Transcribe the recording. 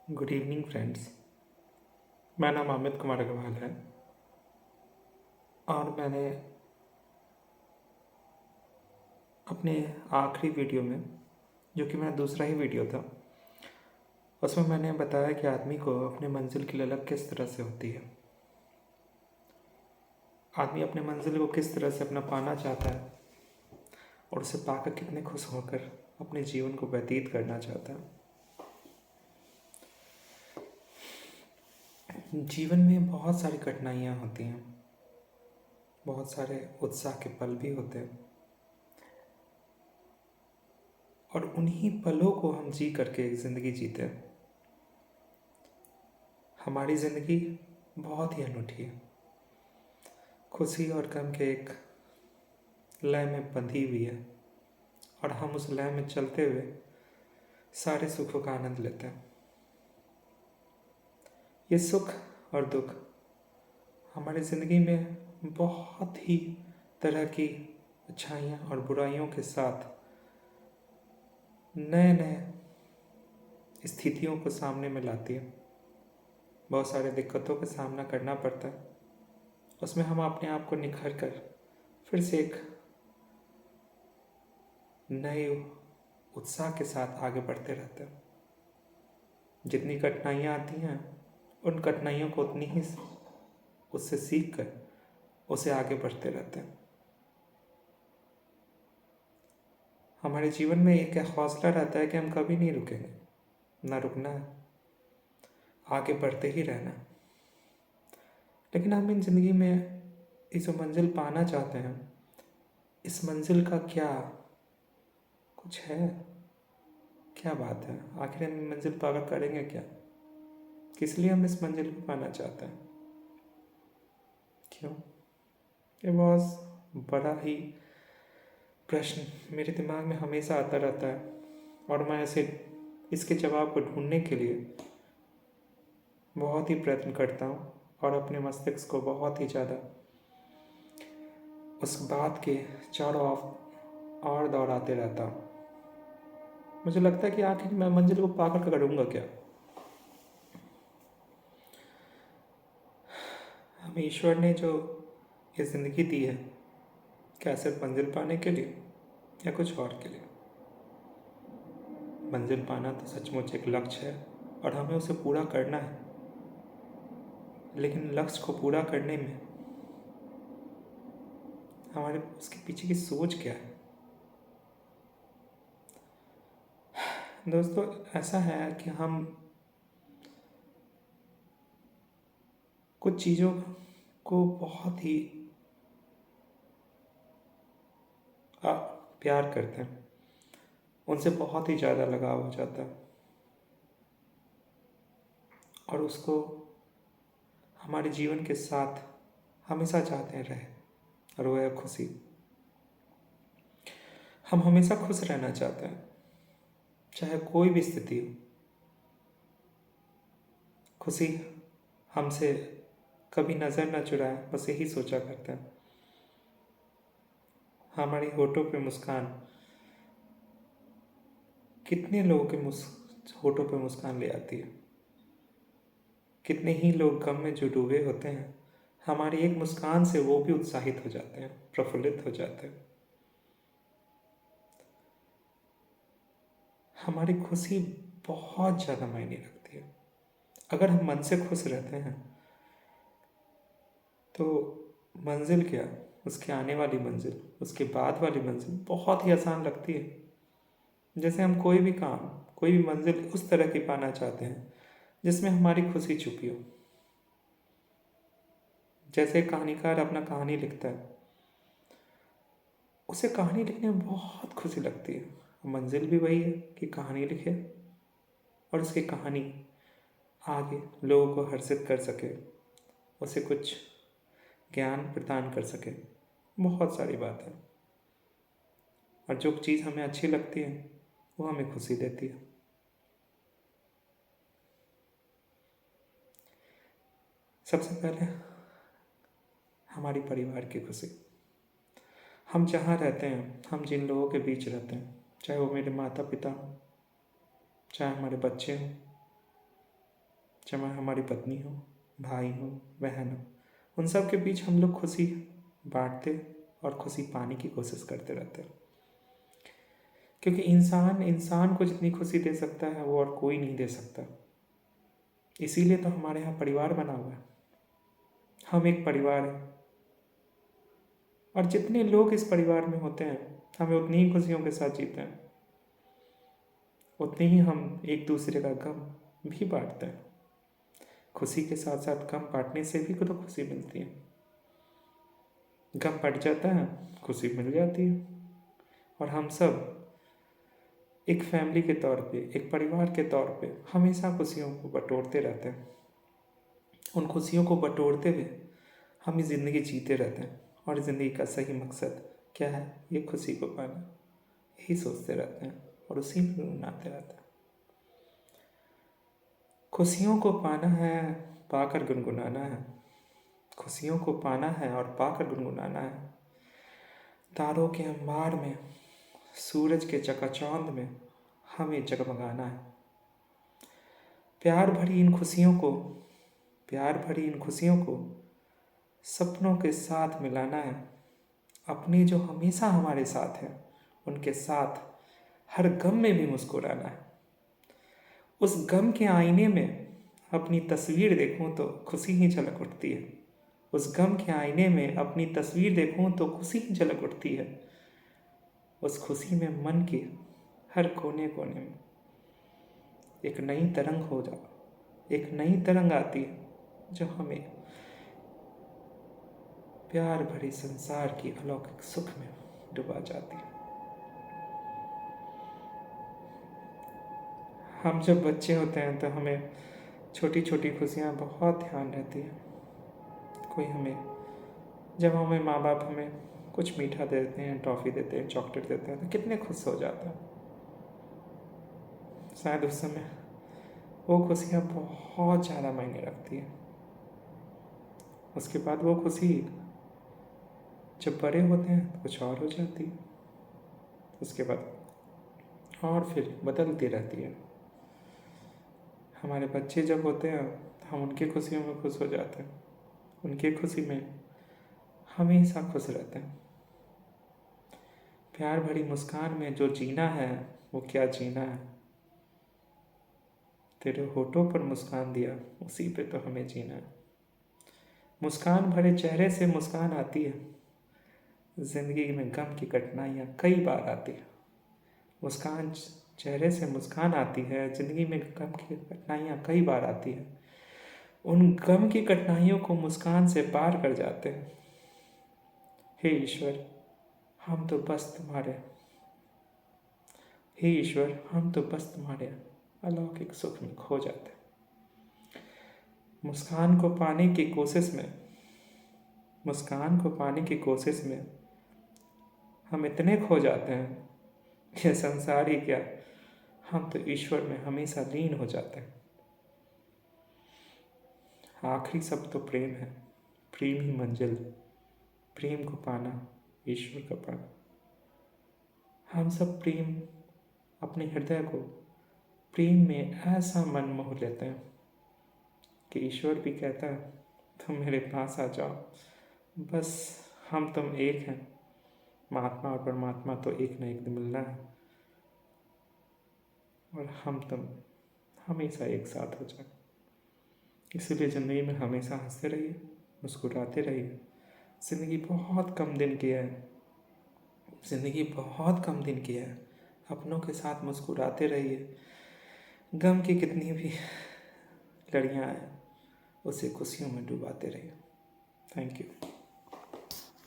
Good evening friends. मेरा नाम अमित कुमार अग्रवाल है और मैंने अपने आखिरी वीडियो में, जो कि मेरा दूसरा ही वीडियो था, उसमें मैंने बताया कि आदमी को अपने मंजिल की ललक किस तरह से होती है। आदमी अपने मंजिल को किस तरह से अपना पाना चाहता है और उसे पाकर कितने खुश होकर अपने जीवन को व्यतीत करना चाहता है। जीवन में बहुत सारी कठिनाइयाँ होती हैं, बहुत सारे उत्साह के पल भी होते हैं और उन्हीं पलों को हम जी करके एक ज़िंदगी जीते हैं। हमारी ज़िंदगी बहुत ही अनूठी है, खुशी और गम के एक लय में बंधी हुई है और हम उस लय में चलते हुए सारे सुखों का आनंद लेते हैं। ये सुख और दुख हमारी ज़िंदगी में बहुत ही तरह की अच्छाइयाँ और बुराइयों के साथ नए नए स्थितियों को सामने में लाती है। बहुत सारे दिक्कतों का सामना करना पड़ता है, उसमें हम अपने आप को निखर कर फिर से एक नए उत्साह के साथ आगे बढ़ते रहते हैं। जितनी कठिनाइयाँ आती हैं, उन कठिनाइयों को उतनी ही उससे सीख कर उसे आगे बढ़ते रहते हैं। हमारे जीवन में एक हौसला रहता है कि हम कभी नहीं रुकेंगे, ना रुकना है, आगे बढ़ते ही रहना। लेकिन हम इन ज़िंदगी में इस मंजिल पाना चाहते हैं, इस मंजिल का क्या कुछ है? क्या बात है? आखिर हम मंजिल पाकर करेंगे क्या? किस लिए हम इस मंजिल को पाना चाहते हैं? क्यों? ये बहुत बड़ा ही प्रश्न मेरे दिमाग में हमेशा आता रहता है और मैं इसके जवाब को ढूंढने के लिए बहुत ही प्रयत्न करता हूँ और अपने मस्तिष्क को बहुत ही ज़्यादा उस बात के चारों और दौड़ाते रहता हूँ। मुझे लगता है कि आखिर मैं मंजिल को पाकर करूँगा क्या? हमें ईश्वर ने जो ये ज़िंदगी दी है, क्या सिर्फ मंजिल पाने के लिए या कुछ और के लिए? मंजिल पाना तो सचमुच एक लक्ष्य है और हमें उसे पूरा करना है, लेकिन लक्ष्य को पूरा करने में हमारे उसके पीछे की सोच क्या है? दोस्तों, ऐसा है कि हम कुछ चीज़ों को बहुत ही प्यार करते हैं, उनसे बहुत ही ज़्यादा लगाव हो जाता है और उसको हमारे जीवन के साथ हमेशा चाहते रहे, और वो है खुशी। हम हमेशा खुश रहना चाहते हैं, चाहे कोई भी स्थिति हो। खुशी हमसे कभी नज़र न चुराए, बस यही सोचा करते हैं। हमारी होठों पे मुस्कान, कितने लोगों के होठों पे मुस्कान ले आती है। कितने ही लोग गम में जो डूबे होते हैं, हमारी एक मुस्कान से वो भी उत्साहित हो जाते हैं, प्रफुल्लित हो जाते हैं। हमारी खुशी बहुत ज़्यादा मायने रखती है। अगर हम मन से खुश रहते हैं तो मंजिल क्या, उसके आने वाली मंजिल, उसके बाद वाली मंजिल बहुत ही आसान लगती है। जैसे हम कोई भी काम, कोई भी मंजिल उस तरह की पाना चाहते हैं जिसमें हमारी खुशी छुपी हो। जैसे कहानीकार अपना कहानी लिखता है, उसे कहानी लिखने में बहुत खुशी लगती है। मंजिल भी वही है कि कहानी लिखे और उसकी कहानी आगे लोगों को हर्षित कर सके, उसे कुछ ज्ञान प्रदान कर सके। बहुत सारी बात है, और जो चीज़ हमें अच्छी लगती है वो हमें खुशी देती है। सबसे पहले हमारी परिवार की खुशी। हम जहाँ रहते हैं, हम जिन लोगों के बीच रहते हैं, चाहे वो मेरे माता पिता हों, चाहे हमारे बच्चे हों, चाहे हमारी पत्नी हो, भाई हो, बहन हो, उन सब के बीच हम लोग खुशी बांटते और खुशी पाने की कोशिश करते रहते हैं। क्योंकि इंसान इंसान को जितनी खुशी दे सकता है वो और कोई नहीं दे सकता। इसीलिए तो हमारे यहाँ परिवार बना हुआ है। हम एक परिवार हैं और जितने लोग इस परिवार में होते हैं हमें उतनी ही खुशियों के साथ जीते हैं, उतने ही हम एक दूसरे का गम भी बांटते हैं। खुशी के साथ साथ गम बांटने से भी तो खुशी मिलती है। गम बढ़ जाता है, खुशी मिल जाती है। और हम सब एक फैमिली के तौर पे, एक परिवार के तौर पे हमेशा खुशियों को बटोरते रहते हैं। उन खुशियों को बटोरते हुए हम इस ज़िंदगी जीते रहते हैं। और ज़िंदगी का सही मकसद क्या है? ये खुशी को पाना। यही सोचते रहते हैं और उसी में गुनगुनाते रहते हैं। खुशियों को पाना है, पाकर गुनगुनाना है। खुशियों को पाना है और पाकर गुनगुनाना है। तारों के अंबार में, सूरज के चकाचौंध में हमें जगमगाना है। प्यार भरी इन खुशियों को सपनों के साथ मिलाना है। अपने जो हमेशा हमारे साथ हैं उनके साथ हर गम में भी मुस्कुराना है। उस गम के आईने में अपनी तस्वीर देखूं तो खुशी ही झलक उठती है। उस गम के आईने में अपनी तस्वीर देखूं तो खुशी ही झलक उठती है। उस खुशी में मन के हर कोने कोने में एक नई तरंग आती है जो हमें प्यार भरी संसार की अलौकिक सुख में डुबा जाती है। हम जब बच्चे होते हैं तो हमें छोटी छोटी खुशियाँ बहुत ध्यान रहती है। जब हमें माँ बाप हमें कुछ मीठा देते हैं, टॉफ़ी देते हैं, चॉकलेट देते हैं तो कितने खुश हो जाते हैं। शायद उस समय वो खुशियाँ बहुत ज़्यादा मायने रखती है। उसके बाद वो खुशी जब बड़े होते हैं तो कुछ और हो जाती है। उसके बाद और फिर बदलती रहती है। हमारे बच्चे जब होते हैं हम उनकी खुशियों में खुश हो जाते हैं, उनकी खुशी में हमेशा खुश रहते हैं। प्यार भरी मुस्कान में जो जीना है वो क्या जीना है। तेरे होठों पर मुस्कान दिया, उसी पे तो हमें जीना है। मुस्कान भरे चेहरे से मुस्कान आती है, जिंदगी में गम की कठिनाइयाँ कई बार आती है। मुस्कान चेहरे से मुस्कान आती है, जिंदगी में गम की कठिनाइयाँ कई बार आती है। उन गम की कठिनाइयों को मुस्कान से पार कर जाते हैं। हे ईश्वर, हम तो बस तुम्हारे अलौकिक सुख में खो जाते हैं। मुस्कान को पाने की कोशिश में हम इतने खो जाते हैं कि संसार ही क्या, हम तो ईश्वर में हमेशा लीन हो जाते हैं। आखिरी सब तो प्रेम है, प्रेम ही मंजिल, प्रेम को पाना, ईश्वर का पाना। हम सब अपने हृदय को प्रेम में ऐसा मन मोह लेते हैं कि ईश्वर भी कहता है तुम मेरे पास आ जाओ, बस हम तुम एक हैं। महात्मा और परमात्मा तो एक न एक दिन मिलना है और हम तुम हमेशा एक साथ हो जाए। इसलिए ज़िंदगी में हमेशा हंसते रहिए, मुस्कुराते रहिए। ज़िंदगी बहुत कम दिन की है। अपनों के साथ मुस्कुराते रहिए। गम की कितनी भी लड़ियाँ आए उसे खुशियों में डुबाते रहिए। Thank you.